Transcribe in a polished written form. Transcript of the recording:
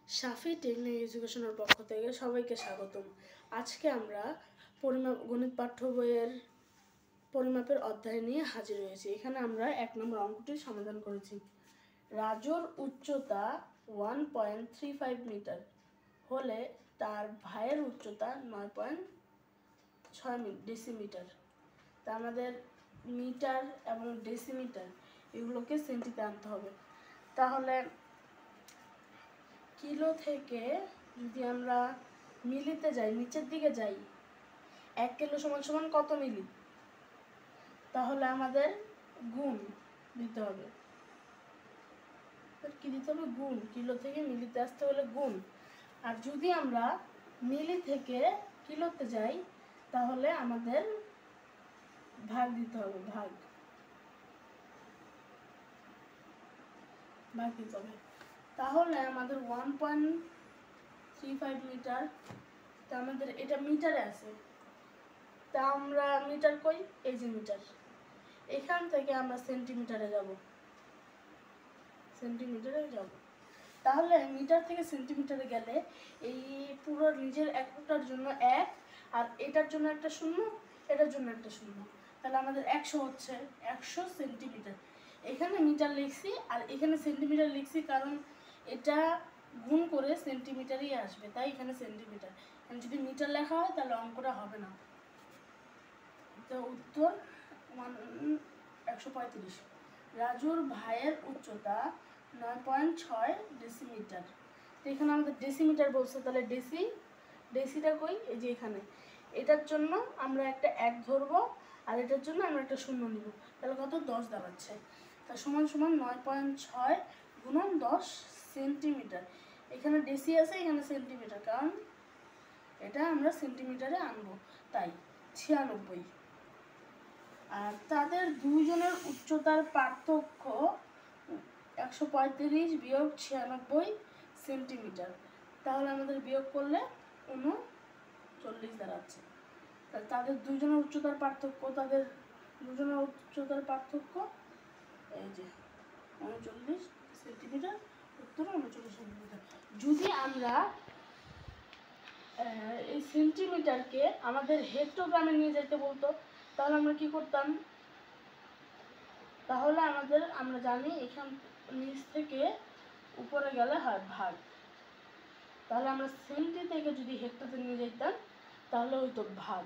সাফি technique এডুকেশনের পক্ষ থেকে সবাইকে স্বাগতম। আজকে আমরা গণিত পাঠ্য বইয়ের পরিমাপের অধ্যায় নিয়ে হাজির হয়েছি। এখানে আমরা 1 নম্বর অঙ্কটি সমাধান করেছি। রাজুর উচ্চতা 1.35 মিটার হলে তার ভাইয়ের উচ্চতা 9.6 ডেসিমিটার। তা আমাদের মিটার এবং ডেসিমিটার এগুলোকে সেন্টিতে আনতে হবে। তাহলে কিলো থেকে যদি আমরা মিলিতে যাই, নিচের দিকে যাই, 1 কিলো সমান কত মিলি, তাহলে আমাদের গুণ দিতে হবে। কি দিতে হবে? গুণ। কিলো থেকে মিলিতে আসতে হলে গুণ। আর যদি আমরা মিলি থেকে কিলোতে যাই তাহলে আমাদের ভাগ দিতে হবে। ভাগ দিতে হবে। তাহলে আমাদের 1.35 মিটার, তা আমাদের এটা মিটারে আছে, তা আমরা মিটার কই? এই যে মিটার। এখান থেকে আমরা সেন্টিমিটারে যাব। তাহলে মিটার থেকে সেন্টিমিটারে গেলে এই পুরো নিজের একটার জন্য 1, আর এটার জন্য একটা শূন্য, এটার জন্য একটা শূন্য, তাহলে আমাদের 100 হচ্ছে 100 সেন্টিমিটার। এখানে মিটার লিখছি আর এখানে সেন্টিমিটার লিখছি, কারণ এটা গুণ করে সেন্টিমিটারই আসবে, তাই এখানে সেন্টিমিটার। যদি মিটার লেখা হয় তাহলে অঙ্কটা হবে না। তো উত্তর 135। রাজুর ভাইয়ের উচ্চতা 9.6 ডেসিমিটার। তো এখানে আমাদের ডেসিমিটার বলছে, তাহলে ডেসিটা কই? এই যে এখানে। এটার জন্য আমরা একটা 1 ধরবো আর এটার জন্য আমরা একটা শূন্য নিব, তাহলে কত? 10 দাঁড়াচ্ছে। তা সমান 9.6 গুণন 10 সেন্টিমিটার। এখানে ডেসি আছে, এখানে সেন্টিমিটার, কারণ এটা আমরা সেন্টিমিটারে আনবো, তাই 96। আর তাদের দুইজনের উচ্চতার পার্থক্য 135 বিয়োগ 96 সেন্টিমিটার। তাহলে আমাদের বিয়োগ করলে 39 দাঁড়াচ্ছে। তাদের দুইজনের উচ্চতার পার্থক্য, এই যে 39 সেন্টিমিটার, উত্তর 39 সেন্টিমিটার। যদি আমরা এই সেন্টিমিটারকে আমাদের হেক্টোগ্রামে নিয়ে যেতে বলতো, তাহলে আমরা কি করতাম? তাহলে আমরা জানি এখান নিচ থেকে উপরে গেলে হয় ভাগ। তাহলে আমরা সেন্টি থেকে যদি হেক্টোতে নিয়ে যেতাম তাহলে হইতো ভাগ।